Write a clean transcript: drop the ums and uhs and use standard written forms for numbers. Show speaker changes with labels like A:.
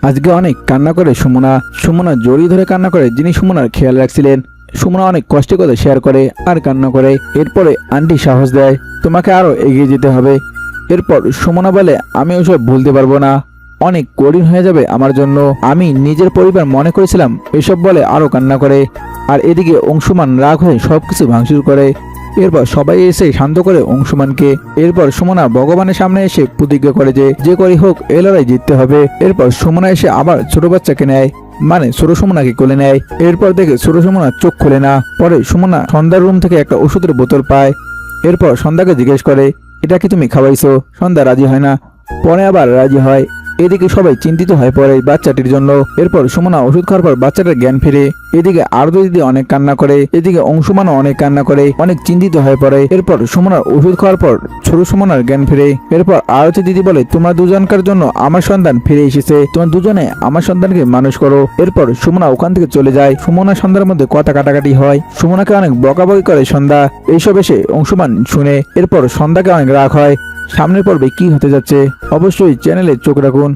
A: আজকে অনেক কান্না করে সুমনা জড়িয়ে ধরে কান্না করে, যিনি সুমনার খেয়াল রাখছিলেন। সুমনা অনেক কষ্টের কথা শেয়ার করে আর কান্না করে। এরপরে আন্টি সাহস দেয়, তোমাকে আরো এগিয়ে যেতে হবে। এরপর সুমনা বলে, আমি ওসব ভুলতে পারবো না, অনেক কঠিন হয়ে যাবে আমার জন্য, আমি নিজের পরিবার মনে করেছিলাম। এসব বলে আরো কান্না করে। আর এদিকে অংশুমান রাগ হয়ে সবকিছু ভাঙচুর করে। এরপর সবাই এসে শান্ত করে অংশুমানকে। এরপর সুমনা ভগবানের সামনে এসে প্রতিজ্ঞা করে যে যে করেই হোক এই লড়াই জিততে হবে। এরপর সুমনা এসে আবার ছোট বাচ্চাকে নেয়, মানে ছোট সুমনাকে কোলে নেয়। এরপর দেখে ছোট সুমনা চোখ খুলে না। পরে সুমনা সন্ধ্যার রুম থেকে একটা ওষুধের বোতল পায়। এরপর সন্ধ্যাকে জিজ্ঞেস করে, এটা কি তুমি খাওয়াইছো? সন্ধ্যা রাজি হয় না, পরে আবার রাজি হয়। এদিকে সবাই চিন্তিত হয়ে পড়ে বাচ্চাটির জন্য। এরপর সুমনা ওষুধ খাওয়ার পর বাচ্চাটার জ্ঞান ফিরে। এদিকে আরতি দিদি অনেক কান্না করে, এদিকে অংশুমানও অনেক কান্না করে, অনেক চিন্তিত হয়ে পড়ে। এরপর সুমনার ওষুধ খাওয়ার পর ছোট সুমনার জ্ঞান ফিরে। এরপর আরতি দিদি বলে, তোমরা দুজনকার জন্য আমার সন্তান ফিরে এসেছে, তোমরা দুজনে আমার সন্তানকে মানুষ করো। এরপর সুমনা ওখান থেকে চলে যায়। সুমনা সন্ধ্যার মধ্যে কথা কাটাকাটি হয়, সুমনাকে অনেক বকাবকি করে সন্ধ্যা। এইসব এসে অংশুমান শুনে। এরপর সন্ধ্যাকে অনেক রাগ হয়। সামনের পর্বে কি হতে যাচ্ছে অবশ্যই চ্যানেলে চোখ রাখুন।